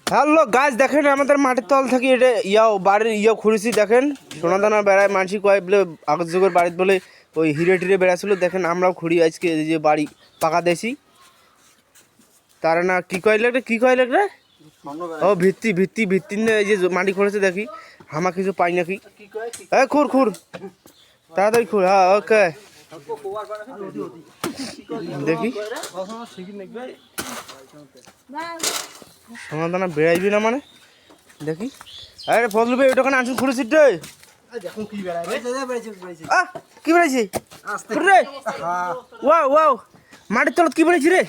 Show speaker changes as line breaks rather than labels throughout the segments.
hello গাছ দেখেন আমাদের মাটির তল থেকে এটা বাড়ির খুঁড়েছি দেখেন সোনা দানা বেড়ায় মানসি কয় বলে আগের যুগের বাড়িতে বলে ওই হিরে টিরে বেড়াছিল দেখেন আমরাও খুঁড়ি আজকে এই যে বাড়ি পাকা দেশি তার না কি কয় লাগবে ও ভিত্তি ভিত্তি ভিত্তি না এই যে মাটি খুঁড়েছে দেখি হামা কিছু পাই নাকি খুর তাড়াতাড়ি খুর হ্যাঁ ওকে দেখি সোনা দানা বেড়াইবি না মানে দেখি আরে ফজলু ভাই ওটা কেন আনছুন খুঁড়েছি রে কি বেড়াইছে ওয়াও ওয়াও মাটির তলত কি বেড়াইছি রে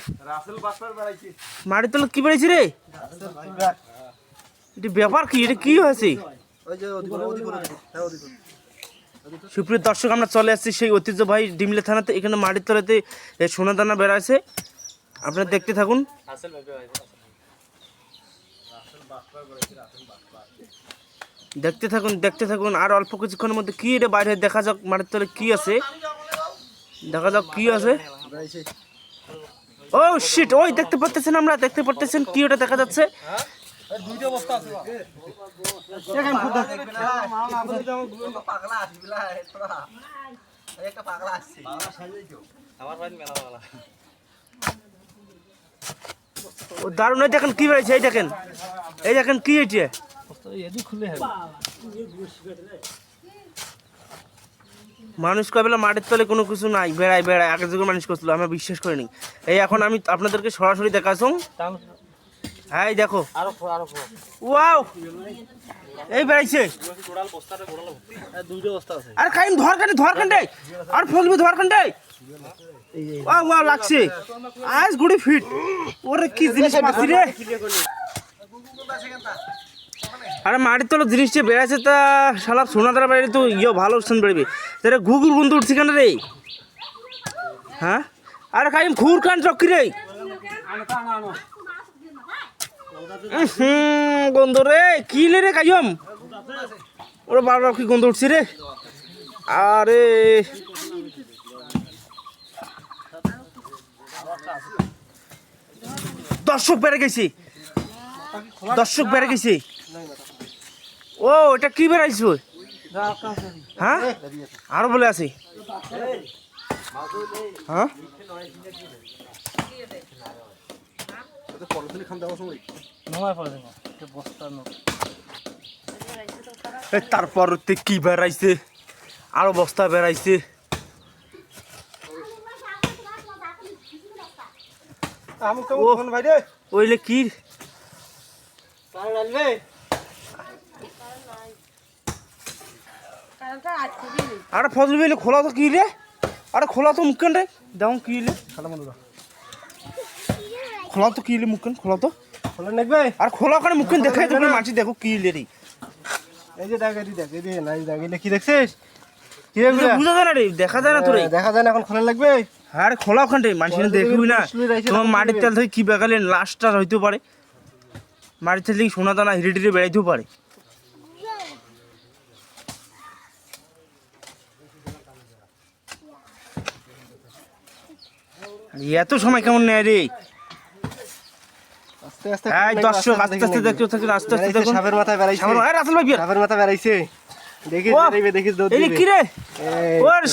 মাটির তলত কি বেড়াইছি রে এটা ব্যাপার কি এটা কি হয়েছে সুপ্রিয় দর্শক আমরা চলে আসছি সেই ঐতিহ্যবাহী ডিমলা থানাতে এখানে মাটির তলাতে সোনা দানা বেড়াইছে আপনারা দেখতে থাকুন দেখতে থাকুন আর অল্প কিছুক্ষণের মধ্যে কি এটা বাইরে দেখা যাক মাটির তলে কি আছে দেখা যাক কি আছে ও শিট ওই দেখতে পাচ্ছেন আমরা দেখতে পাচ্ছেন কি ওটা দেখা যাচ্ছে দুইটা বস্তা আছে দেখেন ফুটা পাগলা আসবিলা একটা পাগলা আসছে পাগলা সাজাইছো আমার ভাই মেলা পাগলা ও দারুণ দেখেন কি বেরিয়েছে এই দেখেন কি হয়েছে এদি খুলে হবে মানুষ কবেলা মাটির তলে কোনো কিছু নাই বেড়ায় আগের যুগের মানুষ করছিল আমরা বিশ্বাস করিনি এই এখন আমি আপনাদেরকে সরাসরি দেখাচ্ছি হ্যাঁ দেখো ওয়াও এই বেড়াইছে আর খাইম ধর কান্ডে আর ফজলু ধর কান্ডে ওয়াও ওয়াও লাগছে আজ গুড়ি ফিট ওরে কি জিনিস পাচ্ছি রে আরে মাটির তলে জিনিসটা বেড়াইছে তা শালা সোনাদারা বাড়ি তো ভালো স্থান বেড়াবে সেটা ঘুঘুর বন্ধু উঠছি কেন রে হ্যাঁ আরে খাইম ঘুর কান চক্কি রে গন্ধ রে কি রে কাইম ওরা বারবার কি গন্ধ উঠছে রে আরে দর্শক বেড়ে গেছে ও এটা কি বেড়াইছো হ্যাঁ আরো বলে আছে হ্যাঁ তারপর কি বেড়াইছে আরো বস্তা বেড়াইছে ওইলে কি আরে ফজলু ভাই খোলা তো কি রে আরে খোলা তো মুখেন রে দেখুন কি রে খোলা তো কি রে মুখেন খোলা তো খোলা নেবে আর খোলা ওখানে মুখেন দেখাই দেবে মাছি দেখো কি রে এই যে দেখ এই যে নাই দেখ কি দেখছিস কি রে বুঝা যায় না রে দেখা যায় না তোরে দেখা যায় না এখন খোলা লাগবে আরে খোলা ওখানে মাছি দেখবি না তোমার মাটির তেল থেকে কি বেগালে লাস্টটা হইতে পারে মাটির তেল থেকে সোনা দানা হিরে টিরে বেড়াইতেও পারে এত সময় কেমন নেয় রে দর্শক আস্তে আস্তে দেখতে থাকুন আস্তে আস্তে দেখুন সাপের মাথায় বেড়াইছে সাপের মাথায় বেড়াইছে দেখিস দেখিস কি রে ওর